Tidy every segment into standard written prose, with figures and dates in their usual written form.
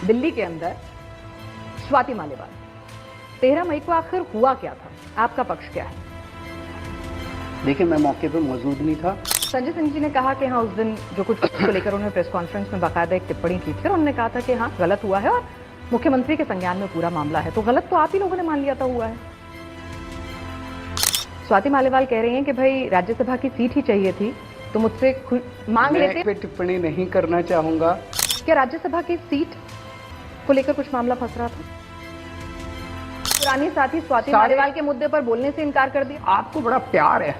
दिल्ली के अंदर स्वाति मालेवाल, 13 मई को आखिर हुआ क्या था? आपका पक्ष क्या है? देखिए, मैं मौके पर मौजूद नहीं था। संजय सिंह जी ने कहा कि हाँ, उस दिन जो कुछ को लेकर उन्होंने प्रेस कॉन्फ्रेंस में बाकायदा एक टिप्पणी की थी और उन्होंने कहा था कि हाँ, गलत हुआ है और मुख्यमंत्री के संज्ञान में पूरा मामला है। तो गलत तो आप ही लोगों ने मान लिया था हुआ है। स्वाति मालेवाल कह रही हैं कि भाई राज्यसभा की सीट ही चाहिए थी तो मुझसे मांग लेते। मैं टिप्पणी नहीं करना चाहूंगा। क्या राज्यसभा की सीट को लेकर कुछ मामला फंस रहा था? पुरानी साथी स्वाति मालेवाल के मुद्दे पर बोलने से इनकार कर दिया। आपको बड़ा प्यार है।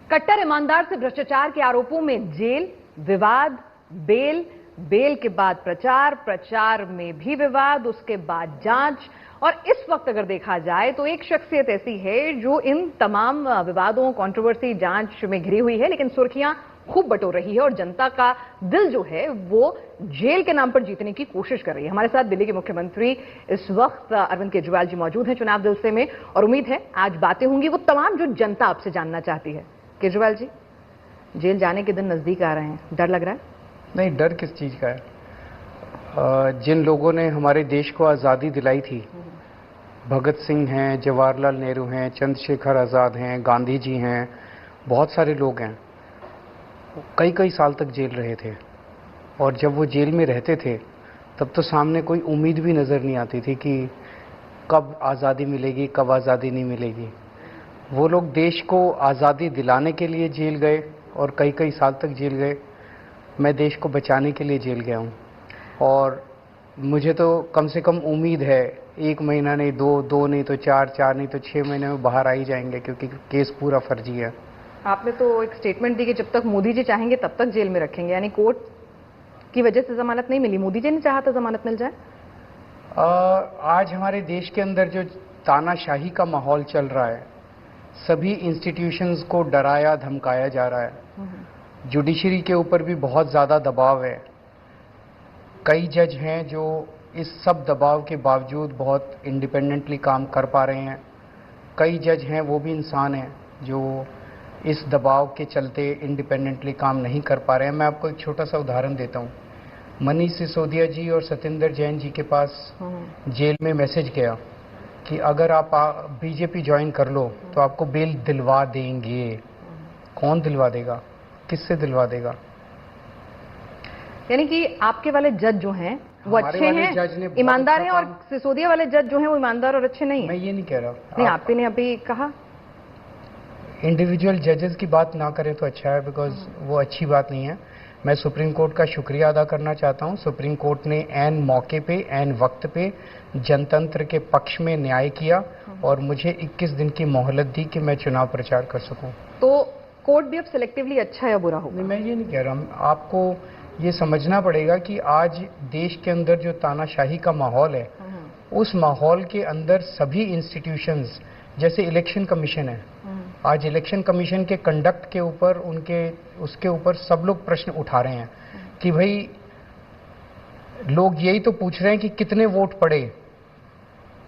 कट्टर ईमानदार से भ्रष्टाचार के आरोपों में जेल, विवाद, बेल, बेल के बाद प्रचार, प्रचार में भी विवाद, उसके बाद जांच। और इस वक्त अगर देखा जाए तो एक शख्सियत ऐसी है जो इन तमाम विवादों, कंट्रोवर्सी, जांच में घिरी हुई है, लेकिन सुर्खियां खूब बटोर रही है और जनता का दिल जो है वो जेल के नाम पर जीतने की कोशिश कर रही है। हमारे साथ दिल्ली के मुख्यमंत्री इस वक्त अरविंद केजरीवाल जी मौजूद हैं चुनाव जलसे में, और उम्मीद है आज बातें होंगी वो तमाम जो जनता आपसे जानना चाहती है। केजरीवाल जी, जेल जाने के दिन नजदीक आ रहे हैं, डर लग रहा है? नहीं, डर किस चीज का है? जिन लोगों ने हमारे देश को आज़ादी दिलाई थी, भगत सिंह हैं, जवाहरलाल नेहरू हैं, चंद्रशेखर आज़ाद हैं, गांधी जी हैं, बहुत सारे लोग हैं, कई कई साल तक जेल रहे थे। और जब वो जेल में रहते थे तब तो सामने कोई उम्मीद भी नज़र नहीं आती थी कि कब आज़ादी मिलेगी, कब आज़ादी नहीं मिलेगी। वो लोग देश को आज़ादी दिलाने के लिए जेल गए और कई कई साल तक जेल गए। मैं देश को बचाने के लिए जेल गया हूँ और मुझे तो कम से कम उम्मीद है 1 महीना नहीं, 2 नहीं तो 4 नहीं तो 6 महीने में बाहर आ ही जाएंगे, क्योंकि केस पूरा फर्जी है। आपने तो एक स्टेटमेंट दी कि जब तक मोदी जी चाहेंगे तब तक जेल में रखेंगे, यानी कोर्ट की वजह से जमानत नहीं मिली, मोदी जी ने चाहा था जमानत मिल जाए। आज हमारे देश के अंदर जो तानाशाही का माहौल चल रहा है, सभी इंस्टीट्यूशंस को डराया धमकाया जा रहा है। जुडिशरी के ऊपर भी बहुत ज़्यादा दबाव है। कई जज हैं जो इस सब दबाव के बावजूद बहुत इंडिपेंडेंटली काम कर पा रहे हैं। कई जज हैं वो भी इंसान हैं जो इस दबाव के चलते इंडिपेंडेंटली काम नहीं कर पा रहे हैं। मैं आपको एक छोटा सा उदाहरण देता हूँ। मनीष सिसोदिया जी और सत्येंद्र जैन जी के पास जेल में मैसेज गया कि अगर आप बीजेपी ज्वाइन कर लो तो आपको बेल दिलवा देंगे। कौन दिलवा देगा? किससे दिलवा देगा? यानी कि आपके वाले जज जो हैं वो अच्छे हैं, ईमानदार हैं, और सिसोदिया वाले जज जो हैं वो ईमानदार और अच्छे नहीं हैं। मैं ये नहीं कह रहा। नहीं, आपने अभी कहा इंडिविजुअल जजेस की बात ना करें तो अच्छा है, बिकॉज वो अच्छी बात नहीं है। मैं सुप्रीम कोर्ट का शुक्रिया अदा करना चाहता हूं। सुप्रीम कोर्ट ने ऐन मौके पे, ऐन वक्त पे जनतंत्र के पक्ष में न्याय किया और मुझे 21 दिन की मोहलत दी कि मैं चुनाव प्रचार कर सकूं। तो कोर्ट भी अब सिलेक्टिवली अच्छा या बुरा होगा? मैं ये नहीं कह रहा। आपको ये समझना पड़ेगा कि आज देश के अंदर जो तानाशाही का माहौल है, उस माहौल के अंदर सभी इंस्टीट्यूशंस, जैसे इलेक्शन कमीशन है, आज इलेक्शन कमीशन के कंडक्ट के ऊपर उसके ऊपर सब लोग प्रश्न उठा रहे हैं कि भाई लोग यही तो पूछ रहे हैं कि कितने वोट पड़े,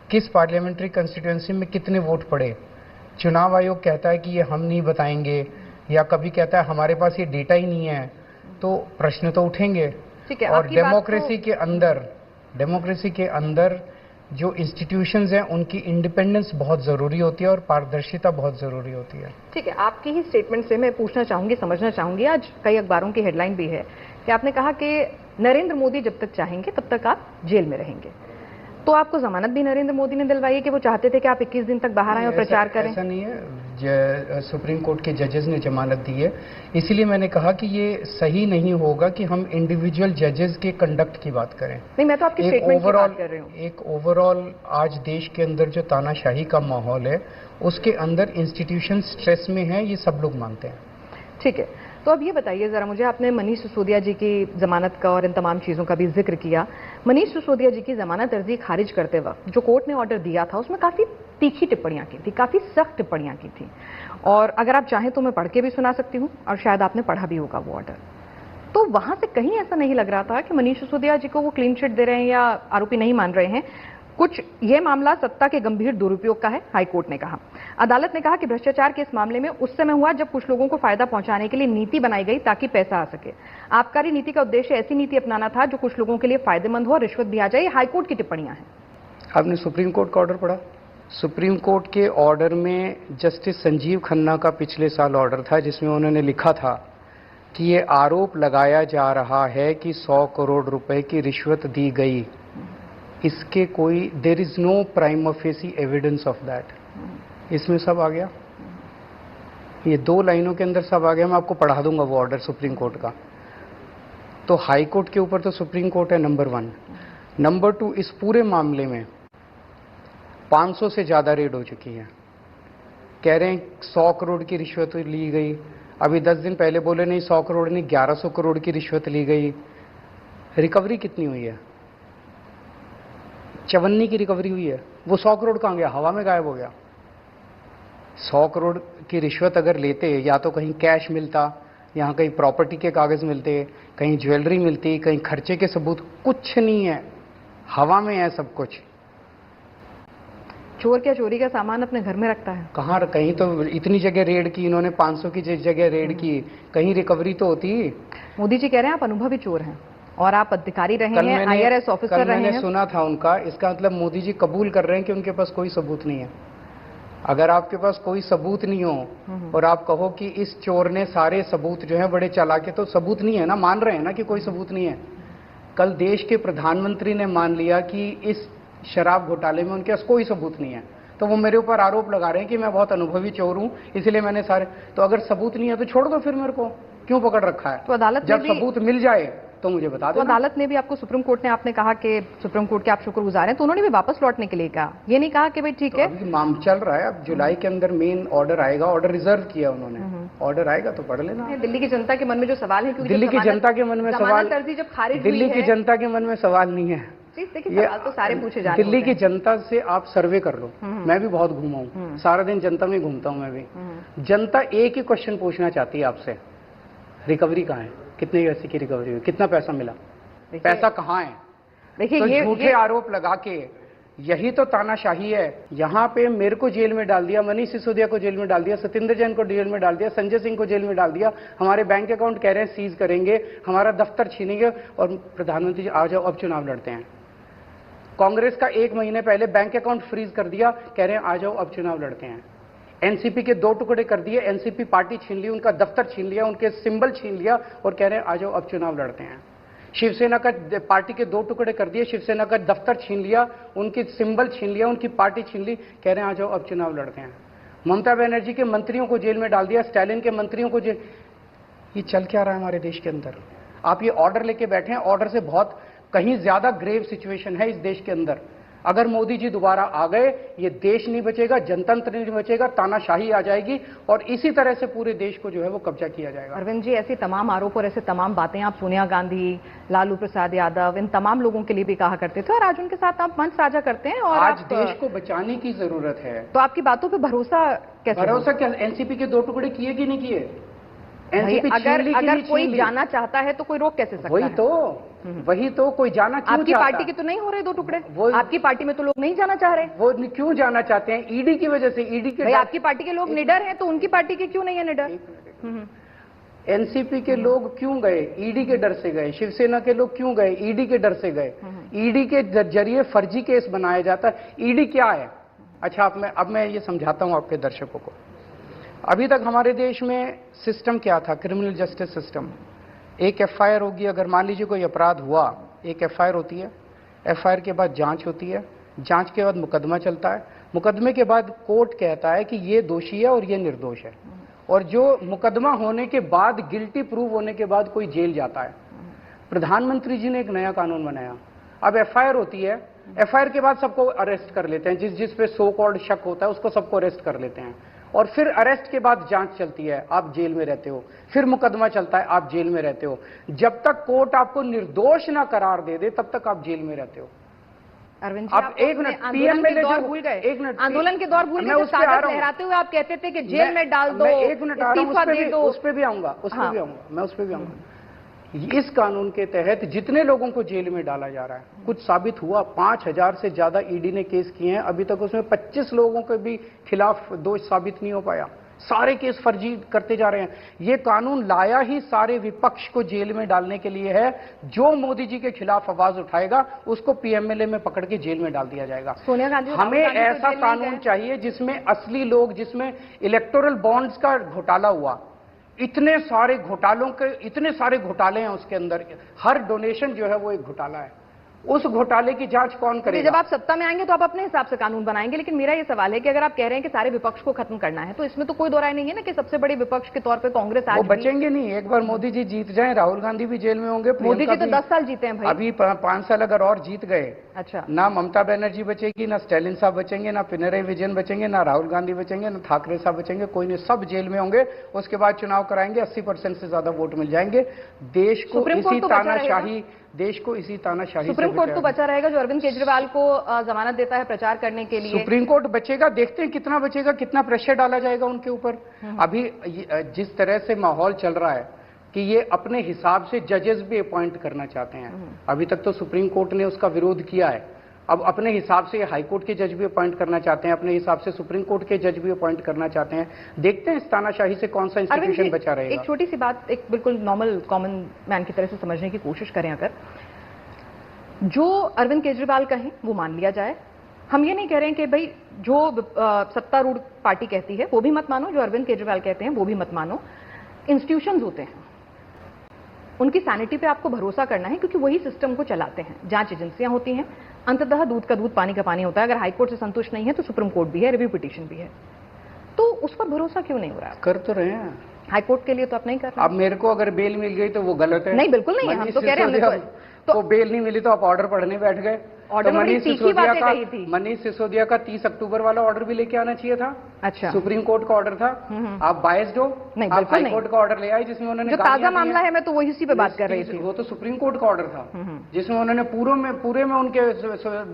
किस पार्लियामेंट्री कंस्टिट्यूएंसी में कितने वोट पड़े। चुनाव आयोग कहता है कि ये हम नहीं बताएंगे, या कभी कहता है हमारे पास ये डेटा ही नहीं है। तो प्रश्न तो उठेंगे। ठीक है, और डेमोक्रेसी के अंदर जो इंस्टीट्यूशंस हैं उनकी इंडिपेंडेंस बहुत जरूरी होती है और पारदर्शिता बहुत जरूरी होती है। ठीक है, आपकी ही स्टेटमेंट से मैं पूछना चाहूंगी, समझना चाहूंगी, आज कई अखबारों की हेडलाइन भी है कि आपने कहा कि नरेंद्र मोदी जब तक चाहेंगे तब तक आप जेल में रहेंगे। तो आपको जमानत भी नरेंद्र मोदी ने दिलवाई है कि वो चाहते थे कि आप 21 दिन तक बाहर आए और प्रचार करें? ऐसा नहीं है। सुप्रीम कोर्ट के जजेस ने जमानत दी है। इसीलिए मैंने कहा कि ये सही नहीं होगा कि हम इंडिविजुअल जजेस के कंडक्ट की बात करें। नहीं, मैं तो आपकी स्टेटमेंट की बात कर रही हूँ। एक ओवरऑल आज देश के अंदर जो तानाशाही का माहौल है, उसके अंदर इंस्टीट्यूशन स्ट्रेस में है, ये सब लोग मानते हैं। ठीक है, तो अब ये बताइए जरा मुझे, आपने मनीष सिसोदिया जी की जमानत का और इन तमाम चीजों का भी जिक्र किया। मनीष सिसोदिया जी की जमानत अर्जी खारिज करते वक्त जो कोर्ट ने ऑर्डर दिया था उसमें काफी तीखी टिप्पणियां की थी, काफी सख्त टिप्पणियां की थी, और अगर आप चाहें तो मैं पढ़ के भी सुना सकती हूँ, और शायद आपने पढ़ा भी होगा वो ऑर्डर। तो वहां से कहीं ऐसा नहीं लग रहा था कि मनीष सिसोदिया जी को वो क्लीन चिट दे रहे हैं या आरोपी नहीं मान रहे हैं। कुछ ये मामला सत्ता के गंभीर दुरुपयोग का है, हाईकोर्ट ने कहा। अदालत ने कहा कि भ्रष्टाचार के इस मामले में उस समय हुआ जब कुछ लोगों को फायदा पहुंचाने के लिए नीति बनाई गई ताकि पैसा आ सके। आबकारी नीति का उद्देश्य ऐसी नीति अपनाना था जो कुछ लोगों के लिए फायदेमंद हो और रिश्वत भी आ जाए। हाईकोर्ट की टिप्पणियां हैं। आपने सुप्रीम कोर्ट का ऑर्डर पढ़ा? सुप्रीम कोर्ट के ऑर्डर में जस्टिस संजीव खन्ना का पिछले साल ऑर्डर था जिसमें उन्होंने लिखा था कि ये आरोप लगाया जा रहा है कि 100 करोड़ रुपए की रिश्वत दी गई, इसके कोई there is no prima facie evidence of that. इसमें सब आ गया, ये 2 लाइनों के अंदर सब आ गया। मैं आपको पढ़ा दूंगा वो ऑर्डर सुप्रीम कोर्ट का। तो हाई कोर्ट के ऊपर तो सुप्रीम कोर्ट है नंबर 1। नंबर 2, इस पूरे मामले में 500 से ज्यादा रेड हो चुकी है। कह रहे हैं 100 करोड़ की रिश्वत ली गई, अभी 10 दिन पहले बोले नहीं 100 करोड़ नहीं 1100 करोड़ की रिश्वत ली गई। रिकवरी कितनी हुई है? 54 की रिकवरी हुई है। वो 100 करोड़ कहां गया? हवा में गायब हो गया। 100 करोड़ की रिश्वत अगर लेते, या तो कहीं कैश मिलता, यहां कहीं प्रॉपर्टी के कागज मिलते, कहीं ज्वेलरी मिलती, कहीं खर्चे के सबूत, कुछ नहीं है, हवा में है सब कुछ। चोर क्या चोरी का सामान अपने घर में रखता है? कहाँ? कहीं तो इतनी जगह रेड की इन्होंने, 500 की जगह रेड की, कहीं रिकवरी तो होती। मोदी जी कह रहे हैं आप अनुभवी चोर हैं और आप अधिकारी रहे हैं, IRS ऑफिसर रहे हैं। मैंने सुना था उनका, इसका मतलब मोदी जी कबूल कर रहे हैं कि उनके पास कोई सबूत नहीं है। अगर आपके पास कोई सबूत नहीं हो और आप कहो कि इस चोर ने सारे सबूत जो है बड़े चालाक, तो सबूत नहीं है ना, मान रहे हैं ना कि कोई सबूत नहीं है। कल देश के प्रधानमंत्री ने मान लिया कि इस शराब घोटाले में उनके पास कोई सबूत नहीं है, तो वो मेरे ऊपर आरोप लगा रहे हैं कि मैं बहुत अनुभवी चोर हूं, इसलिए मैंने सारे। तो अगर सबूत नहीं है तो छोड़ दो, फिर मेरे को क्यों पकड़ रखा है? तो अदालत जब सबूत मिल जाए तो मुझे बता दो। अदालत ने भी आपको, सुप्रीम कोर्ट ने, आपने कहा कि सुप्रीम कोर्ट के आप शुक्रगुजार हैं, तो उन्होंने भी वापस लौटने के लिए कहा, ये नहीं कहा कि भाई ठीक है। अभी मामला चल रहा है, अब जुलाई के अंदर मेन ऑर्डर आएगा, ऑर्डर रिजर्व किया उन्होंने, ऑर्डर आएगा तो पढ़ लेना। दिल्ली की जनता के मन में जो सवाल है, क्योंकि दिल्ली की जनता के मन में सवाल, जब खारिज दिल्ली की जनता के मन में सवाल नहीं है। देखिए सवाल तो सारे पूछे जाते हैं। दिल्ली की जनता से आप सर्वे कर लो, मैं भी बहुत घूमा हूँ, सारा दिन जनता में घूमता हूँ मैं भी। जनता एक ही क्वेश्चन पूछना चाहती है आपसे, रिकवरी कहाँ है? कितने पैसे की रिकवरी हुई? कितना पैसा मिला? पैसा कहाँ है? देखिए तो ये झूठे आरोप लगा के, यही तो तानाशाही है। यहाँ पे मेरे को जेल में डाल दिया, मनीष सिसोदिया को जेल में डाल दिया, सत्येंद्र जैन को जेल में डाल दिया, संजय सिंह को जेल में डाल दिया, हमारे बैंक अकाउंट कह रहे हैं सीज करेंगे, हमारा दफ्तर छीनेंगे, और प्रधानमंत्री जी आ जाओ अब चुनाव लड़ते हैं। कांग्रेस का 1 महीने पहले बैंक अकाउंट फ्रीज कर दिया, कह रहे हैं आ जाओ अब चुनाव लड़ते हैं। एनसीपी के 2 टुकड़े कर दिए, एनसीपी पार्टी छीन ली, उनका दफ्तर छीन लिया, उनके सिंबल छीन लिया, और कह रहे हैं आ जाओ अब चुनाव लड़ते हैं। शिवसेना का पार्टी के 2 टुकड़े कर दिए, शिवसेना का दफ्तर छीन लिया, उनकी सिंबल छीन लिया, उनकी पार्टी छीन ली, कह रहे हैं आ जाओ अब चुनाव लड़ते हैं। ममता बनर्जी के मंत्रियों को जेल में डाल दिया, स्टालिन के मंत्रियों को जेल। ये चल क्या रहा है हमारे देश के अंदर? आप ये ऑर्डर लेके बैठे हैं, ऑर्डर से बहुत कहीं ज्यादा ग्रेव सिचुएशन है इस देश के अंदर। अगर मोदी जी दोबारा आ गए, ये देश नहीं बचेगा, जनतंत्र नहीं बचेगा, तानाशाही आ जाएगी, और इसी तरह से पूरे देश को जो है वो कब्जा किया जाएगा। अरविंद जी, ऐसी तमाम आरोप और ऐसे तमाम बातें आप सोनिया गांधी, लालू प्रसाद यादव, इन तमाम लोगों के लिए भी कहा करते थे, और आज उनके साथ आप मंच साझा करते हैं, और आज देश को बचाने की जरूरत है। तो आपकी बातों पर भरोसा कैसे? भरोसा क्या? एनसीपी के 2 टुकड़े किए कि नहीं किए? अगर कोई जाना चाहता है तो कोई रोक कैसे सकता है? वही तो कोई जाना क्यों आपकी पार्टी के तो नहीं हो रहे 2 टुकड़े? आपकी पार्टी में तो लोग नहीं जाना चाह रहे। वो क्यों जाना चाहते हैं? ईडी की वजह से। ईडी के आपकी पार्टी के लोग निडर हैं, तो उनकी पार्टी के क्यों नहीं है निडर? एनसीपी के लोग क्यों गए? ईडी के डर से गए। शिवसेना के लोग क्यों गए? ईडी के डर से गए। ईडी के जरिए फर्जी केस बनाया जाता है। ईडी क्या है? अच्छा, अब मैं ये समझाता हूं आपके दर्शकों को। अभी तक हमारे देश में सिस्टम क्या था? Criminal justice system. एक एफआईआर होगी, अगर मान लीजिए कोई अपराध हुआ, एक एफआईआर होती है, एफआईआर के बाद जांच होती है, जांच के बाद मुकदमा चलता है, मुकदमे के बाद कोर्ट कहता है कि ये दोषी है और ये निर्दोष है, और जो मुकदमा होने के बाद, गिल्टी प्रूव होने के बाद कोई जेल जाता है। प्रधानमंत्री जी ने एक नया कानून बनाया। अब एफआईआर होती है, एफआईआर के बाद सबको अरेस्ट कर लेते हैं, जिस पे सो कॉल्ड शक होता है उसको सबको अरेस्ट कर लेते हैं, और फिर अरेस्ट के बाद जांच चलती है, आप जेल में रहते हो, फिर मुकदमा चलता है, आप जेल में रहते हो। जब तक कोर्ट आपको निर्दोष ना करार दे दे तब तक आप जेल में रहते हो। अरविंद जी, आप एक मिनट पीएम में दौर भूल गए, एक मिनट आंदोलन के दौर भूल गए, कागज लहराते हुए आप कहते थे कि जेल में डाल दो, एक मिनट इस्तीफा दे दो। उस पे भी आऊंगा, मैं उस पे भी आऊंगा। इस कानून के तहत जितने लोगों को जेल में डाला जा रहा है, कुछ साबित हुआ, 5000 से ज्यादा ईडी ने केस किए हैं, अभी तक उसमें 25 लोगों के भी खिलाफ दोष साबित नहीं हो पाया। सारे केस फर्जी करते जा रहे हैं। ये कानून लाया ही सारे विपक्ष को जेल में डालने के लिए है। जो मोदी जी के खिलाफ आवाज उठाएगा उसको पीएमएलए में पकड़ के जेल में डाल दिया जाएगा। सोनिया गांधी, हमें ऐसा कानून चाहिए जिसमें असली लोग, जिसमें इलेक्टोरल बॉन्ड्स का घोटाला हुआ, इतने सारे घोटाले हैं उसके अंदर, हर डोनेशन जो है वो एक घोटाला है। उस घोटाले की जांच कौन करेगा? जब आप सत्ता में आएंगे तो आप अपने हिसाब से कानून बनाएंगे, लेकिन मेरा ये सवाल है कि अगर आप कह रहे हैं कि सारे विपक्ष को खत्म करना है, तो इसमें तो कोई दो राय नहीं है ना कि सबसे बड़े विपक्ष के तौर पे कांग्रेस आज वो बचेंगे नहीं। एक बार मोदी जी जीत जाएं, राहुल गांधी भी जेल में होंगे। मोदी जी तो 10 साल जीते हैं भाई, अभी 5 साल अगर और जीत गए, अच्छा, ना ममता बनर्जी बचेगी, ना स्टैलिन साहब बचेंगे, ना पिनरई विजयन बचेंगे, ना राहुल गांधी बचेंगे, ना ठाकरे साहब बचेंगे, कोई नहीं, सब जेल में होंगे। उसके बाद चुनाव कराएंगे, 80% से ज्यादा वोट मिल जाएंगे। देश को इसी तानाशाही सुप्रीम कोर्ट तो बचा रहेगा जो अरविंद केजरीवाल को जमानत देता है प्रचार करने के लिए। सुप्रीम कोर्ट बचेगा, देखते हैं कितना बचेगा, कितना प्रेशर डाला जाएगा उनके ऊपर। अभी जिस तरह से माहौल चल रहा है कि ये अपने हिसाब से जजेस भी अपॉइंट करना चाहते हैं। अभी तक तो सुप्रीम कोर्ट ने उसका विरोध किया है, अब अपने हिसाब से हाई कोर्ट के जज भी अपॉइंट करना चाहते हैं, अपने हिसाब से सुप्रीम कोर्ट के जज भी अपॉइंट करना चाहते हैं। देखते हैं इस तानाशाही से कौन सा इंस्टीट्यूशन बचा रहेगा। एक छोटी सी बात, एक बिल्कुल नॉर्मल कॉमन मैन की तरह से समझने की कोशिश करें। अगर जो अरविंद केजरीवाल कहें वो मान लिया जाए, हम ये नहीं कह रहे हैं कि भाई जो सत्तारूढ़ पार्टी कहती है वो भी मत मानो, जो अरविंद केजरीवाल कहते हैं वो भी मत मानो। इंस्टीट्यूशंस होते हैं, उनकी सैनिटी पे आपको भरोसा करना है, क्योंकि वही सिस्टम को चलाते हैं। जांच एजेंसियां होती हैं, अंततः दूध का दूध पानी का पानी होता है। अगर हाईकोर्ट से संतुष्ट नहीं है तो सुप्रीम कोर्ट भी है, रिव्यू पिटीशन भी है, तो उस पर भरोसा क्यों नहीं हो रहा है? कर तो रहे हैं हाईकोर्ट के लिए तो आप नहीं कर रहे। अब मेरे को अगर बेल मिल गई तो वो गलत है? नहीं, बिल्कुल नहीं है। हम तो कह रहे हैं तो बेल नहीं मिली तो आप ऑर्डर पढ़ने बैठ गए। ऑर्डर मनीष सिसोदिया का 30 अक्टूबर वाला ऑर्डर भी लेके आना चाहिए था। अच्छा, सुप्रीम कोर्ट का ऑर्डर था। आप बायस्ड हो? नहीं, आप हाई कोर्ट का ऑर्डर ले आए जिसमें उन्होंने, जो ताजा मामला है मैं तो वही उसी पे बात कर रही थी। वो तो सुप्रीम कोर्ट का ऑर्डर था जिसमें उन्होंने पूरे में उनके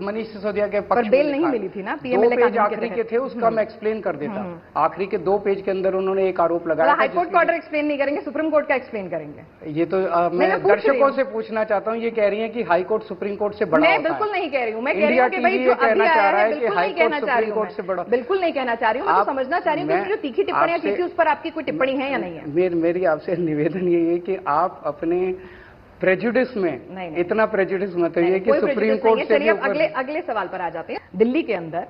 मनीष सिसोदिया के पक्ष बेल नहीं मिली थी ना। पीएमएलए पेज आखिरी के थे, उसका मैं एक्सप्लेन कर देता। आखिरी के 2 पेज के अंदर उन्होंने एक आरोप लगाया। हाईकोर्ट का ऑर्डर एक्सप्लेन नहीं करेंगे, सुप्रीम कोर्ट का एक्सप्लेन करेंगे। ये तो मैं दर्शकों से पूछना चाहता हूँ, ये कह रही है कि हाईकोर्ट सुप्रीम कोर्ट से बड़ा होता है। मैं बिल्कुल नहीं कह रही हूँ, मैं कह रही हूँ कि भाई जो अभी आया है बिल्कुल नहीं कहना चाह रही हूँ, बिल्कुल नहीं कहना चाह रही हूँ। मैं तो समझना चाह रही हूँ कि जो तीखी टिप्पणियां की थी उस पर आपकी कोई टिप्पणी है या नहीं है? मेरी आपसे निवेदन ये है कि आप अपने प्रेजुडिस में इतना प्रेजुडिस मत होइए कि सुप्रीम कोर्ट से। चलिए अगले सवाल पर आ जाते हैं। दिल्ली के अंदर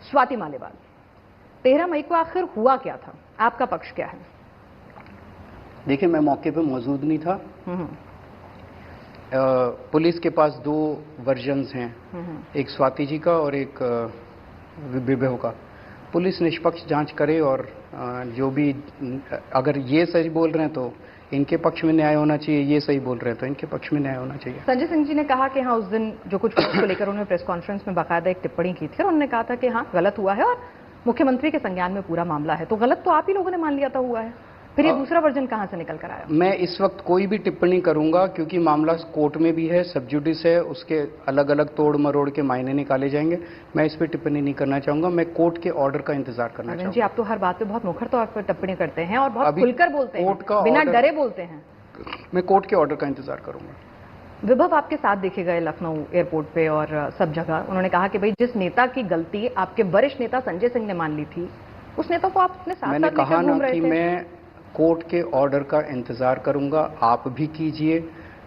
स्वाति मालेवाल, 13 मई को आखिर हुआ क्या था? आपका पक्ष क्या है? देखिए, मैं मौके पर मौजूद नहीं था। पुलिस के पास 2 वर्जन्स हैं, एक स्वाति जी का और एक विभव का। पुलिस निष्पक्ष जांच करे और जो भी, अगर ये सही बोल रहे हैं तो इनके पक्ष में न्याय होना चाहिए, ये सही बोल रहे हैं तो इनके पक्ष में न्याय होना चाहिए। संजय सिंह जी ने कहा कि हाँ, उस दिन जो कुछ को लेकर उन्होंने प्रेस कॉन्फ्रेंस में बाकायदा एक टिप्पणी की थी और उन्होंने कहा था कि हाँ गलत हुआ है और मुख्यमंत्री के संज्ञान में पूरा मामला है। तो गलत तो आप ही लोगों ने मान लिया था हुआ है, फिर ये दूसरा वर्जन कहां से निकल कर आया? मैं इस वक्त कोई भी टिप्पणी करूंगा क्योंकि मामला कोर्ट में भी है, सब जुडिस है, उसके अलग अलग तोड़ मरोड़ के मायने निकाले जाएंगे। मैं इस पर टिप्पणी नहीं करना चाहूंगा। मैं कोर्ट के ऑर्डर का इंतजार करना चाहूंगा। जी, आप तो हर बात पे बहुत मुखर तौर पर टिप्पणी करते हैं और बहुत खुलकर बोलते हैं, बिना डरे बोलते हैं। मैं कोर्ट के ऑर्डर का इंतजार करूंगा। विभव आपके साथ देखे गए लखनऊ एयरपोर्ट पे और सब जगह। उन्होंने कहा कि भाई जिस नेता की गलती आपके वरिष्ठ नेता संजय सिंह ने मान ली थी, उस नेता को आप अपने साथ मैंने कहा ना कि मैं कोर्ट के ऑर्डर का इंतजार करूंगा। आप भी कीजिए,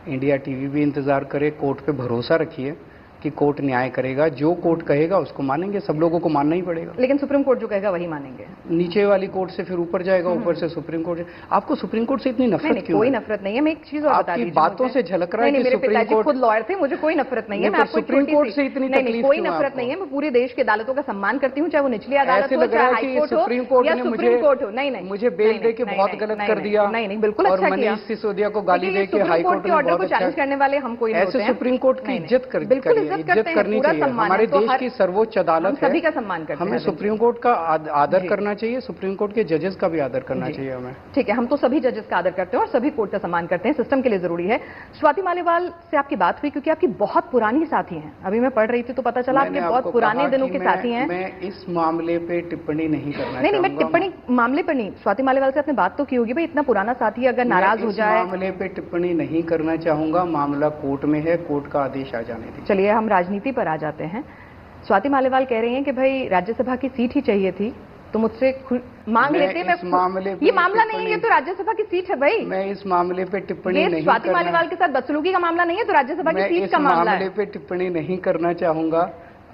इंडिया टीवी भी इंतजार करे, कोर्ट पे भरोसा रखिए कि कोर्ट न्याय करेगा। जो कोर्ट कहेगा उसको मानेंगे, सब लोगों को मानना ही पड़ेगा। लेकिन सुप्रीम कोर्ट जो कहेगा वही मानेंगे। नीचे वाली कोर्ट से फिर ऊपर जाएगा, ऊपर से सुप्रीम कोर्ट। आपको सुप्रीम कोर्ट से इतनी नफरत क्यों? कोई नफरत नहीं है। मैं एक चीज और बता दीजिए, बातों से झलक रहा है कि सुप्रीम कोर्ट, खुद लॉयर थे, मुझे कोई नफरत नहीं है। मैं आपको सुप्रीम कोर्ट से इतनी तकलीफ, कोई नफरत नहीं है। मैं पूरे देश की अदालतों का सम्मान करती हूँ, चाहे वो निचली अदालत हो, चाहे हाई कोर्ट हो, सुप्रीम कोर्ट या ने सुप्रीम कोर्ट हो। नहीं, मुझे बेल दे के बहुत गलत कर दिया। नहीं, बिल्कुल अच्छा किया। मनीष सिसोदिया को गाली दे के हाई कोर्ट के ऑर्डर को चैलेंज करने वाले हम कोई नहीं होते हैं। सुप्रीम कोर्ट की इज्जत कर, बिल्कुल इज्जत करते हैं, करनी पूरा चाहिए। सम्मान हमारे है, तो देश की सर्वोच्च अदालत है, सभी का सम्मान करते हैं। हमें सुप्रीम कोर्ट का आदर करना चाहिए, सुप्रीम कोर्ट के जजेस का भी आदर करना चाहिए हमें। ठीक है, हम तो सभी जजेस का आदर करते हैं और सभी कोर्ट का सम्मान करते हैं, सिस्टम के लिए जरूरी है। स्वाति मालीवाल से आपकी बात हुई क्योंकि आपकी बहुत पुरानी साथी हैं, अभी मैं पढ़ रही थी तो पता चला आपके बहुत पुराने दिनों के साथी हैं। मैं इस मामले पे टिप्पणी नहीं करना नहीं, मैं टिप्पणी मामले पर नहीं, स्वाति मालीवाल से आपने बात तो की होगी, भाई इतना पुराना साथी अगर नाराज हो जाए। मामले पे टिप्पणी नहीं करना चाहूंगा, मामला कोर्ट में है, कोर्ट का आदेश आ जाने दीजिए। चलिए हम राजनीति पर आ जाते हैं। स्वाति मालीवाल कह रही हैं कि भाई राज्यसभा की सीट ही चाहिए थी, तो मुझसे मांग लेते। मैं ये मामला नहीं है, ये तो राज्यसभा की सीट है भाई। मैं इस मामले पे टिप्पणी नहीं, स्वाति मालीवाल के साथ बदसलूकी का मामला नहीं है, तो राज्यसभा की सीट का मामला है। मामले पे टिप्पणी नहीं करना चाहूंगा।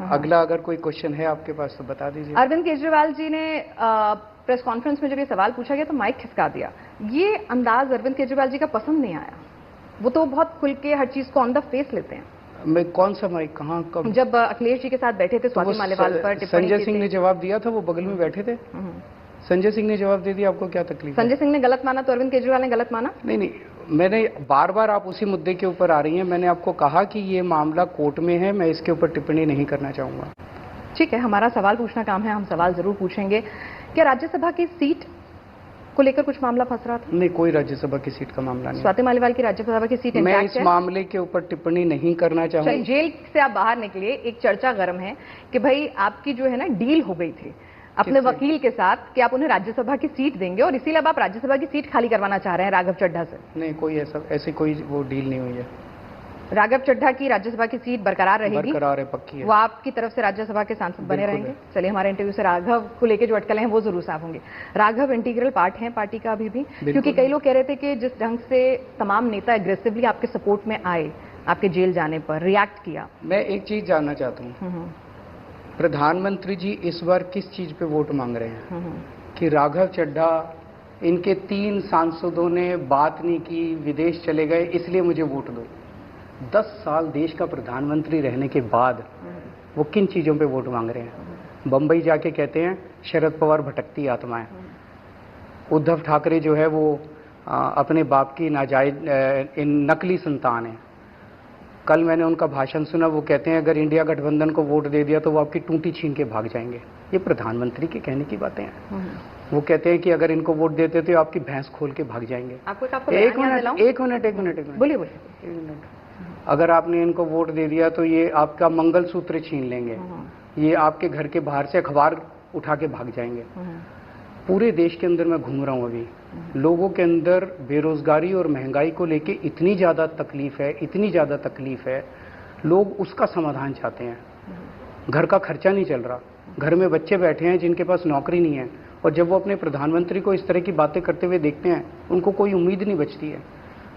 अगला अगर कोई क्वेश्चन है आपके पास तो बता दीजिए। अरविंद केजरीवाल जी ने प्रेस कॉन्फ्रेंस में जब ये सवाल पूछा गया तो माइक खिसका दिया। ये अंदाज अरविंद केजरीवाल जी का पसंद नहीं आया। वो तो बहुत खुल के हर चीज को ऑन द फेस लेते हैं। मैं कौन सा माइक कहाँ कब? जब अखिलेश जी के साथ बैठे थे स्वाति मालीवाल पर संजय सिंह ने जवाब दिया था, वो बगल में बैठे थे। संजय सिंह ने जवाब दे दिया, आपको क्या तकलीफ? संजय सिंह ने गलत माना तो अरविंद केजरीवाल ने गलत माना? नहीं, मैंने बार बार, आप उसी मुद्दे के ऊपर आ रही हैं। मैंने आपको कहा कि ये मामला कोर्ट में है, मैं इसके ऊपर टिप्पणी नहीं करना चाहूंगा। ठीक है, हमारा सवाल पूछना काम है, हम सवाल जरूर पूछेंगे। क्या राज्यसभा की सीट को लेकर कुछ मामला फंस रहा था? नहीं, कोई राज्यसभा की सीट का मामला नहीं। स्वाति मालीवाल की राज्यसभा की सीट मैं इस मामले के ऊपर टिप्पणी नहीं करना चाहूंगा। जेल से आप बाहर निकले, एक चर्चा गर्म है कि भाई आपकी जो है ना डील हो गई थी अपने वकील के साथ कि आप उन्हें राज्यसभा की सीट देंगे और इसीलिए अब आप राज्यसभा की सीट खाली करवाना चाह रहे हैं राघव चड्ढा से। नहीं, कोई ऐसी कोई वो डील नहीं हुई है। राघव चड्ढा की राज्यसभा की सीट बरकरार रहेगी? बरकरार है, पक्की है। वो आपकी तरफ से राज्यसभा के सांसद बने रहेंगे? चलिए, हमारे इंटरव्यू से राघव को लेकर जो अटकलें हैं वो जरूर साफ होंगे। राघव इंटीग्रल पार्ट है पार्टी का अभी भी, क्योंकि कई लोग कह रहे थे कि जिस ढंग से तमाम नेता एग्रेसिवली आपके सपोर्ट में आए आपके जेल जाने पर, रिएक्ट किया। मैं एक चीज जानना चाहता हूँ, प्रधानमंत्री जी इस बार किस चीज पे वोट मांग रहे हैं? कि राघव चड्ढा, इनके 3 सांसदों ने बात नहीं की, विदेश चले गए, इसलिए मुझे वोट दो। 10 साल देश का प्रधानमंत्री रहने के बाद वो किन चीजों पे वोट मांग रहे हैं? बंबई जाके कहते हैं शरद पवार भटकती आत्मा है। उद्धव ठाकरे जो है वो अपने बाप की नाजायज नकली संतान है। कल मैंने उनका भाषण सुना, वो कहते हैं अगर इंडिया गठबंधन को वोट दे दिया तो वो आपकी टूटी छीन के भाग जाएंगे। ये प्रधानमंत्री के कहने की बातें हैं। वो कहते हैं कि अगर इनको वोट देते तो आपकी भैंस खोल के भाग जाएंगे। एक मिनट बोलिए। अगर आपने इनको वोट दे दिया तो ये आपका मंगलसूत्र छीन लेंगे, ये आपके घर के बाहर से अखबार उठा के भाग जाएंगे। पूरे देश के अंदर मैं घूम रहा हूँ अभी, लोगों के अंदर बेरोजगारी और महंगाई को लेके इतनी ज़्यादा तकलीफ है, लोग उसका समाधान चाहते हैं। घर का खर्चा नहीं चल रहा, घर में बच्चे बैठे हैं जिनके पास नौकरी नहीं है, और जब वो अपने प्रधानमंत्री को इस तरह की बातें करते हुए देखते हैं, उनको कोई उम्मीद नहीं बचती है।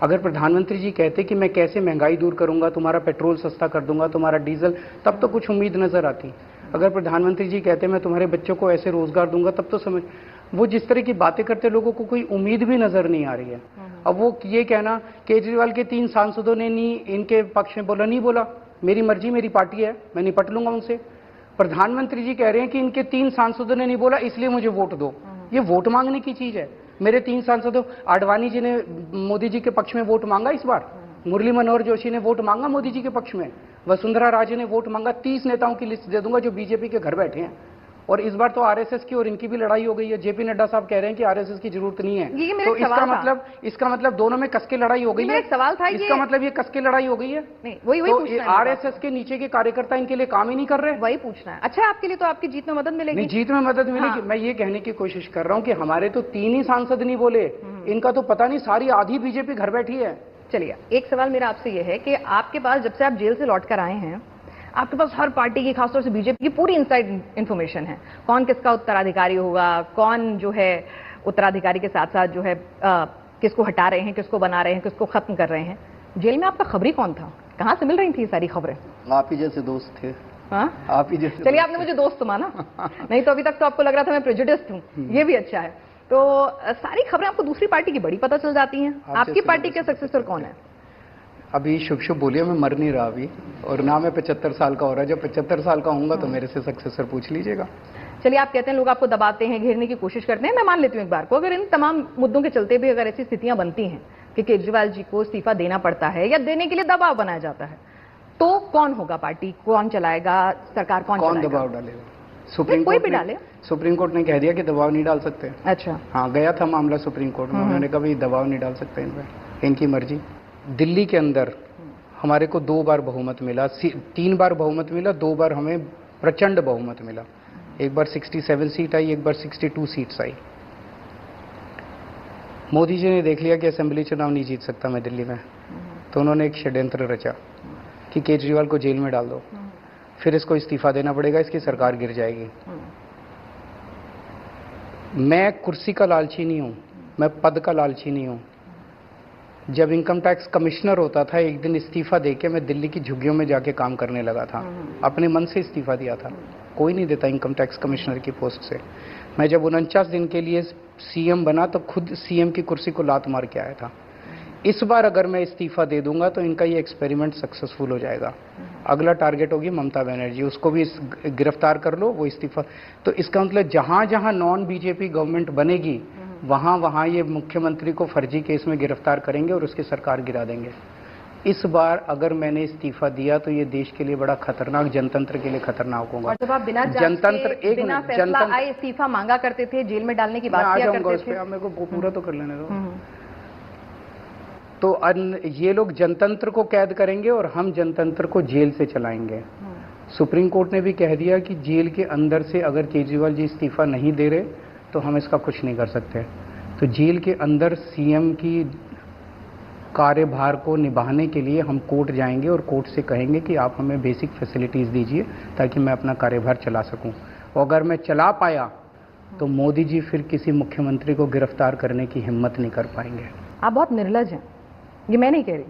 अगर प्रधानमंत्री जी कहते कि मैं कैसे महंगाई दूर करूंगा, तुम्हारा पेट्रोल सस्ता कर दूंगा, तुम्हारा डीजल, तब तो कुछ उम्मीद नजर आती। अगर प्रधानमंत्री जी कहते मैं तुम्हारे बच्चों को ऐसे रोजगार दूंगा, तब तो समझ, वो जिस तरह की बातें करते लोगों को कोई उम्मीद भी नजर नहीं आ रही है। अब वो ये कहना केजरीवाल के 3 सांसदों ने नहीं इनके पक्ष में बोला, नहीं बोला, मेरी मर्जी, मेरी पार्टी है, मैं निपट लूंगा उनसे। प्रधानमंत्री जी कह रहे हैं कि इनके 3 सांसदों ने नहीं बोला इसलिए मुझे वोट दो। ये वोट मांगने की चीज है। मेरे 3 सांसदों, आडवाणी जी ने मोदी जी के पक्ष में वोट मांगा इस बार, मुरली मनोहर जोशी ने वोट मांगा मोदी जी के पक्ष में, वसुंधरा राजे ने वोट मांगा। 30 नेताओं की लिस्ट दे दूंगा जो बीजेपी के घर बैठे हैं। और इस बार तो आरएसएस की और इनकी भी लड़ाई हो गई है। जेपी नड्डा साहब कह रहे हैं कि आरएसएस की जरूरत नहीं है, तो इसका मतलब दोनों में कसके लड़ाई हो गई है। सवाल था इसका मतलब ये कसके लड़ाई हो गई है। वही आरएसएस के नीचे के कार्यकर्ता इनके लिए काम ही नहीं कर रहे। वही पूछना है। अच्छा, आपके लिए तो आपकी जीत में मदद मिलेगी? जीत में मदद मिलेगी। मैं ये कहने की कोशिश कर रहा हूँ कि हमारे तो 3 ही सांसद नहीं बोले, इनका तो पता नहीं सारी आधी बीजेपी घर बैठी है। चलिए, एक सवाल मेरा आपसे यह है कि आपके पास जब से आप जेल से लौट कर आए हैं, आपके पास हर पार्टी की, खासतौर से बीजेपी की पूरी इनसाइड इंफॉर्मेशन है। कौन किसका उत्तराधिकारी होगा, कौन जो है उत्तराधिकारी के साथ साथ जो है किसको हटा रहे हैं, किसको बना रहे हैं, किसको खत्म कर रहे हैं। जेल में आपका खबरी कौन था? कहाँ से मिल रही थी ये सारी खबरें? आप ही जैसे दोस्त थे। आप ही जैसे। चलिए, आपने मुझे दोस्त माना। नहीं तो अभी तक तो आपको लग रहा था मैं प्रेजुडिस्ड हूँ। ये भी अच्छा है। तो सारी खबरें आपको दूसरी पार्टी की बड़ी पता चल जाती हैं। आपकी पार्टी के सक्सेसर कौन है? अभी शुभ बोलिए, मैं मर नहीं रहा अभी, और ना मैं 75 साल का हो रहा है। जब 75 साल का होऊंगा तो मेरे से सक्सेसर पूछ लीजिएगा। चलिए, आप कहते हैं लोग आपको दबाते हैं, घेरने की कोशिश करते हैं। मैं मान लेती हूँ एक बार को, अगर इन तमाम मुद्दों के चलते भी अगर ऐसी स्थितियां बनती हैं कि केजरीवाल जी को इस्तीफा देना पड़ता है या देने के लिए दबाव बनाया जाता है, तो कौन होगा पार्टी, कौन चलाएगा, सरकार कौन चलाएगा? दबाव डालेगा? सुप्रीम कोई कोर्ट भी डाले। सुप्रीम कोर्ट ने कह दिया कि दबाव नहीं डाल सकते। अच्छा। हाँ, गया था मामला सुप्रीम कोर्ट में, उन्होंने कहा भाई दबाव नहीं डाल सकते इन पर, इनकी मर्जी। दिल्ली के अंदर हमारे को 2 बार बहुमत मिला, 3 बार बहुमत मिला, 2 बार हमें प्रचंड बहुमत मिला। एक बार 67 सीट आई, एक बार 62 सीट्स आई। मोदी जी ने देख लिया कि असेंबली चुनाव नहीं जीत सकता मैं दिल्ली में, तो उन्होंने एक षड्यंत्र रचा कि केजरीवाल को जेल में डाल दो, फिर इसको इस्तीफा देना पड़ेगा, इसकी सरकार गिर जाएगी। मैं कुर्सी का लालची नहीं हूं, मैं पद का लालची नहीं हूं। जब इनकम टैक्स कमिश्नर होता था, एक दिन इस्तीफा देके मैं दिल्ली की झुग्गियों में जाके काम करने लगा था, अपने मन से इस्तीफा दिया था। कोई नहीं देता इनकम टैक्स कमिश्नर की पोस्ट से। मैं जब 49 दिन के लिए सीएम बना तो खुद सीएम की कुर्सी को लात मार के आया था। इस बार अगर मैं इस्तीफा दे दूंगा तो इनका ये एक्सपेरिमेंट सक्सेसफुल हो जाएगा। अगला टारगेट होगी ममता बनर्जी, उसको भी गिरफ्तार कर लो, वो इस्तीफा। तो इसका मतलब जहां जहां नॉन बीजेपी गवर्नमेंट बनेगी वहां वहां ये मुख्यमंत्री को फर्जी केस में गिरफ्तार करेंगे और उसकी सरकार गिरा देंगे। इस बार अगर मैंने इस्तीफा दिया तो ये देश के लिए बड़ा खतरनाक, जनतंत्र के लिए खतरनाक होगा। और जब आप बिना जनतंत्र बिना फैसला आए इस्तीफा मांगा करते थे, जेल में डालने की बात किया करते थे। आप मेरे को पूरा तो कर लेने दो। तो ये लोग जनतंत्र को कैद करेंगे और हम जनतंत्र को जेल से चलाएंगे। सुप्रीम कोर्ट ने भी कह दिया कि जेल के अंदर से अगर केजरीवाल जी इस्तीफा नहीं दे रहे तो हम इसका कुछ नहीं कर सकते। तो जेल के अंदर सीएम की कार्यभार को निभाने के लिए हम कोर्ट जाएंगे और कोर्ट से कहेंगे कि आप हमें बेसिक फैसिलिटीज दीजिए ताकि मैं अपना कार्यभार चला सकूं। और अगर मैं चला पाया तो मोदी जी फिर किसी मुख्यमंत्री को गिरफ्तार करने की हिम्मत नहीं कर पाएंगे। आप बहुत निर्लज हैं, ये मैं नहीं कह रही,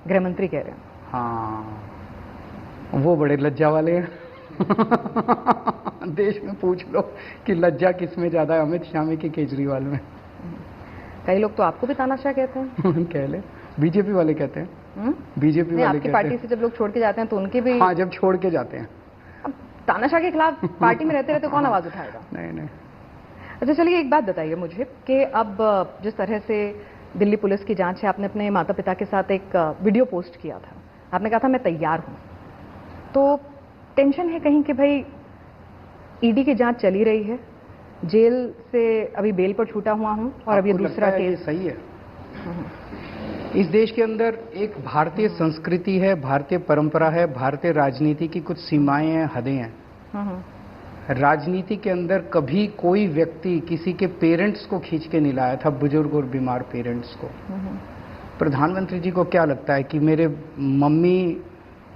गृह मंत्री कह रहे हैं। हाँ, वो बड़े लज्जा वाले हैं। देश में पूछ लो कि लज्जा किस में ज्यादा है, अमित शाह में कि केजरीवाल में। कई लोग तो आपको भी तानाशाह कहते हैं। कह ले, बीजेपी वाले कहते हैं। बीजेपी वाले आपकी पार्टी से जब लोग छोड़ के जाते हैं तो उनके भी। हाँ, जब छोड़ के जाते हैं। अब तानाशाह के खिलाफ पार्टी में रहते रहते कौन आवाज उठाएगा? नहीं। अच्छा चलिए, एक बात बताइए मुझे कि अब जिस तरह से दिल्ली पुलिस की जांच है, आपने अपने माता पिता के साथ एक वीडियो पोस्ट किया था, आपने कहा था मैं तैयार हूं, तो टेंशन है कहीं कि भाई ईडी की जांच चली रही है, जेल से अभी बेल पर छूटा हुआ हूं और अब ये दूसरा केस। सही है। इस देश के अंदर एक भारतीय संस्कृति है, भारतीय परंपरा है, भारतीय राजनीति की कुछ सीमाएं हैं, हदें हैं। राजनीति के अंदर कभी कोई व्यक्ति किसी के पेरेंट्स को खींच के नहीं लाया था, बुजुर्ग और बीमार पेरेंट्स को। प्रधानमंत्री जी को क्या लगता है कि मेरे मम्मी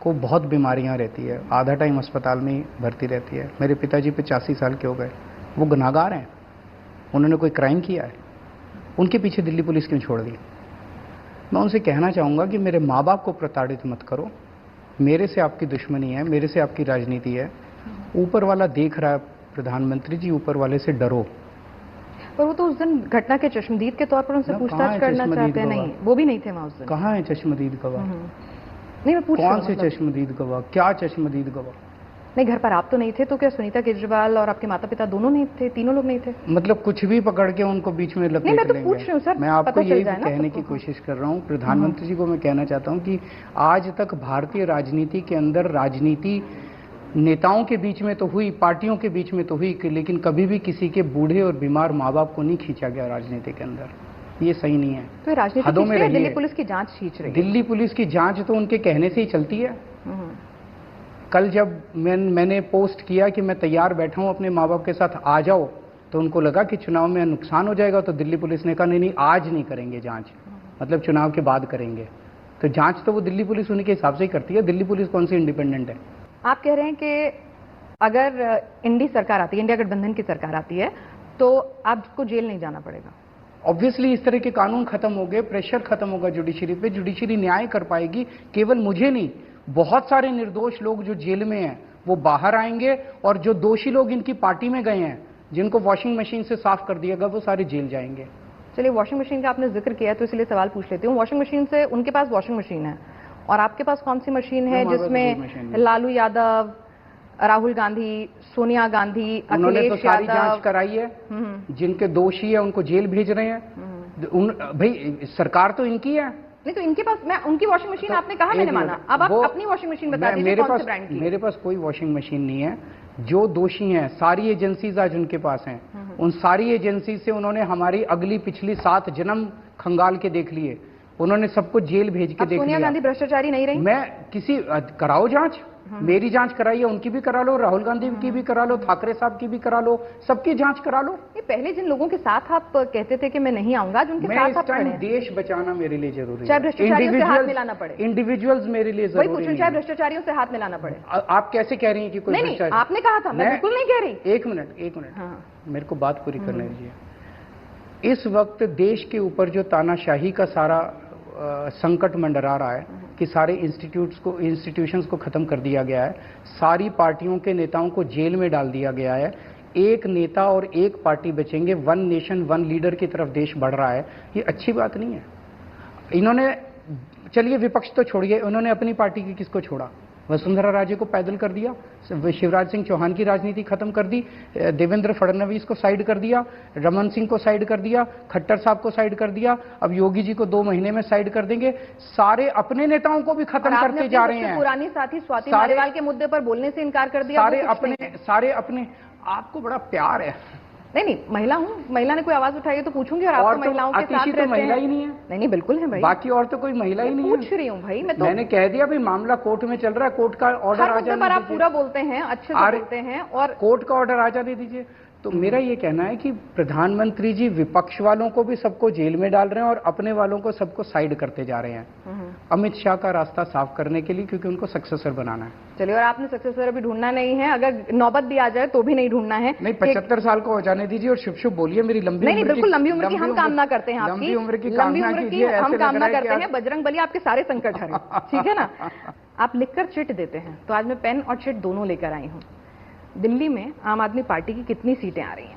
को बहुत बीमारियां रहती है, आधा टाइम अस्पताल में ही भर्ती रहती है, मेरे पिताजी 85 साल के हो गए, वो गुनाहगार हैं, उन्होंने कोई क्राइम किया है, उनके पीछे दिल्ली पुलिस क्यों छोड़ दी? मैं उनसे कहना चाहूँगा कि मेरे माँ बाप को प्रताड़ित मत करो, मेरे से आपकी दुश्मनी है, मेरे से आपकी राजनीति है, ऊपर वाला देख रहा है। प्रधानमंत्री जी, ऊपर वाले से डरो। पर वो तो उस दिन घटना के चश्मदीद के तौर पर उनसे पूछताछ करना चाहते हैं। नहीं, वो भी नहीं थे वहाँ उस दिन। कहाँ है चश्मदीद गवाह? नहीं, मैं पूछ रहा हूं, कौन से चश्मदीद गवाह? क्या चश्मदीद गवाह? नहीं, घर पर आप तो नहीं थे, तो क्या सुनीता केजरीवाल और आपके माता पिता दोनों नहीं थे, तीनों लोग नहीं थे? मतलब कुछ भी पकड़ के उनको बीच में लपेट लेंगे। मैं तो पूछ रही हूं सर, मैं आपको यही कहने की कोशिश कर रहा हूँ। प्रधानमंत्री जी को मैं कहना चाहता हूँ कि आज तक भारतीय राजनीति के अंदर राजनीति नेताओं के बीच में तो हुई, पार्टियों के बीच में तो हुई, लेकिन कभी भी किसी के बूढ़े और बीमार माँ बाप को नहीं खींचा गया राजनीति के अंदर। ये सही नहीं है। तो राजनीति में दिल्ली पुलिस की जांच खींच रही है। दिल्ली पुलिस की जांच तो उनके कहने से ही चलती है। कल जब मैंने पोस्ट किया कि मैं तैयार बैठा हूं अपने माँ बाप के साथ, आ जाओ, तो उनको लगा कि चुनाव में नुकसान हो जाएगा, तो दिल्ली पुलिस ने कहा नहीं, आज नहीं करेंगे जांच, मतलब चुनाव के बाद करेंगे। तो जांच तो वो दिल्ली पुलिस उन्हीं के हिसाब से ही करती है। दिल्ली पुलिस कौन सी इंडिपेंडेंट है? आप कह रहे हैं कि अगर इंडी सरकार आती है, इंडिया गठबंधन की सरकार आती है, तो आपको जेल नहीं जाना पड़ेगा। ऑब्वियसली इस तरह के कानून खत्म हो गए, प्रेशर खत्म होगा जुडिशरी पे, जुडिशरी न्याय कर पाएगी। केवल मुझे नहीं, बहुत सारे निर्दोष लोग जो जेल में हैं वो बाहर आएंगे, और जो दोषी लोग इनकी पार्टी में गए हैं, जिनको वॉशिंग मशीन से साफ कर दिया गया, वो सारे जेल जाएंगे। चलिए, वॉशिंग मशीन का आपने जिक्र किया तो इसलिए सवाल पूछ लेती हूँ। वॉशिंग मशीन से, उनके पास वॉशिंग मशीन है और आपके पास कौन सी मशीन है जिसमें लालू यादव, राहुल गांधी, सोनिया गांधी, अखिलेश यादव, सारी जांच कराई है, जिनके दोषी है उनको जेल भेज रहे हैं। भाई सरकार तो इनकी है, नहीं तो इनके पास, मैं उनकी वॉशिंग मशीन, आपने कहा मैंने माना, अब आप अपनी वॉशिंग मशीन बता दीजिए कौन से ब्रांड की। मेरे पास कोई वॉशिंग मशीन नहीं है। जो दोषी हैं सारी एजेंसीज आज उनके पास हैं, उन सारी एजेंसी से उन्होंने हमारी अगली पिछली 7 जन्म खंगाल के देख लिए, उन्होंने सबको जेल भेज के देख लिया। सोनिया गांधी भ्रष्टाचारी नहीं रही? मैं किसी कराओ जांच, मेरी जांच कराइए, उनकी भी करा लो, राहुल गांधी की भी करा लो, ठाकरे साहब की भी करा लो, सबकी जांच करा लो। ये पहले जिन लोगों के साथ आप कहते थे कि मैं नहीं आऊंगा, जिनके साथ आप खड़े हैं, देश बचाना मेरे लिए जरूरी है, चाहे भ्रष्टाचारियों से हाथ मिलाना पड़े, इंडिविजुअल्स मेरे लिए जरूरी वही पूछूं, चाहे भ्रष्टाचारियों से हाथ मिलाना पड़े। आप कैसे कह रही हैं कि कोई नहीं, आपने कहा था, मैं बिल्कुल नहीं कह रही। एक मिनट, मेरे को बात पूरी करने दीजिए। इस वक्त देश के ऊपर जो तानाशाही का सारा संकट मंडरा रहा है कि सारे इंस्टीट्यूशंस को खत्म कर दिया गया है, सारी पार्टियों के नेताओं को जेल में डाल दिया गया है, एक नेता और एक पार्टी बचेंगे, वन नेशन वन लीडर की तरफ देश बढ़ रहा है, ये अच्छी बात नहीं है। इन्होंने, चलिए विपक्ष तो छोड़िए, उन्होंने अपनी पार्टी की किसको छोड़ा? वसुंधरा राजे को पैदल कर दिया, शिवराज सिंह चौहान की राजनीति खत्म कर दी, देवेंद्र फडणवीस को साइड कर दिया, रमन सिंह को साइड कर दिया, खट्टर साहब को साइड कर दिया, अब योगी जी को 2 महीने में साइड कर देंगे। सारे अपने नेताओं को भी खत्म करते जा रहे हैं। पुरानी साथी स्वाति मालीवाल के मुद्दे पर बोलने से इनकार कर दिया। सारे अपने, आपको बड़ा प्यार है। नहीं, महिला हूँ, महिला ने कोई आवाज उठाई है तो पूछूंगी, और आप तो महिलाओं के साथ रहते हैं। महिला ही नहीं है। नहीं, बिल्कुल है भाई, बाकी और तो कोई महिला ही नहीं है। पूछ रही हूँ भाई, मैं तो मैंने कह दिया भाई, मामला कोर्ट में चल रहा है, कोर्ट का ऑर्डर आ जाने दीजिए। आप पूरा बोलते हैं, अच्छे से बोलते हैं, और कोर्ट का ऑर्डर आ जाने दीजिए। तो मेरा ये कहना है कि प्रधानमंत्री जी विपक्ष वालों को भी सबको जेल में डाल रहे हैं और अपने वालों को सबको साइड करते जा रहे हैं, अमित शाह का रास्ता साफ करने के लिए, क्योंकि उनको सक्सेसर बनाना है। चलिए, और आपने सक्सेसर अभी ढूंढना नहीं है, अगर नौबत भी आ जाए तो भी नहीं ढूंढना है। नहीं, 75 साल को हो जाने दीजिए और शुभ शुभ बोलिए। मेरी लंबी नहीं, बिल्कुल लंबी उम्र की हम कामना करते हैं, लंबी उम्र की हम कामना करते हैं, बजरंग बली आपके सारे संकट हरे, ठीक है ना। आप लिखकर चिट देते हैं, तो आज मैं पेन और चिट दोनों लेकर आई हूँ। दिल्ली में आम आदमी पार्टी की कितनी सीटें आ रही हैं?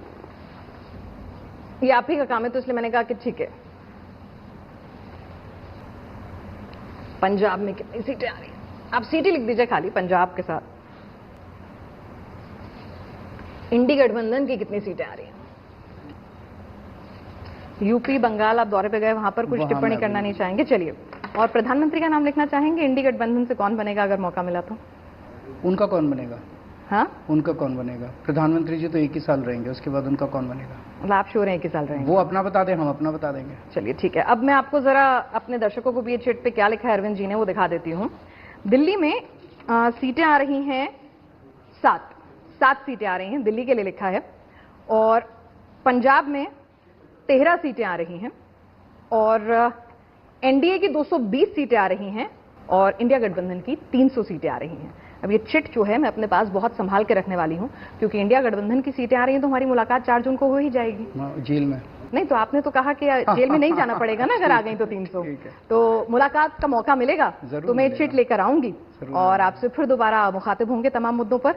ये आप ही का काम है, तो इसलिए मैंने कहा कि ठीक है। पंजाब में कितनी सीटें आ रही हैं? आप सीटें लिख दीजिए खाली पंजाब के साथ। इंडी गठबंधन की कितनी सीटें आ रही हैं? यूपी, बंगाल आप दौरे पे गए, वहां पर कुछ टिप्पणी करना नहीं चाहेंगे? चलिए, और प्रधानमंत्री का नाम लिखना चाहेंगे? इंडी गठबंधन से कौन बनेगा अगर मौका मिला तो? उनका कौन बनेगा? हाँ, उनका कौन बनेगा? प्रधानमंत्री जी तो 1 ही साल रहेंगे, उसके बाद उनका कौन बनेगा? मतलब आप श्योर हैं 1 ही साल रहेंगे? वो अपना बता दें, हम अपना बता देंगे। चलिए ठीक है। अब मैं आपको जरा अपने दर्शकों को भी ये चिट पे क्या लिखा है अरविंद जी ने वो दिखा देती हूँ। दिल्ली में सीटें आ रही हैं 7 सीटें आ रही हैं, दिल्ली के लिए लिखा है, और पंजाब में 13 सीटें आ रही हैं, और एनडीए की 220 सीटें आ रही हैं, और इंडिया गठबंधन की 300 सीटें आ रही हैं। अब ये चिट जो है मैं अपने पास बहुत संभाल के रखने वाली हूँ, क्योंकि इंडिया गठबंधन की सीटें आ रही हैं तो हमारी मुलाकात 4 जून को हो ही जाएगी। जेल में नहीं, तो आपने तो कहा कि जेल में नहीं जाना पड़ेगा ना, अगर आ गई तो 300, तो मुलाकात का मौका मिलेगा, तो मैं चिट लेकर आऊंगी और आपसे फिर दोबारा मुखातिब होंगे तमाम मुद्दों पर।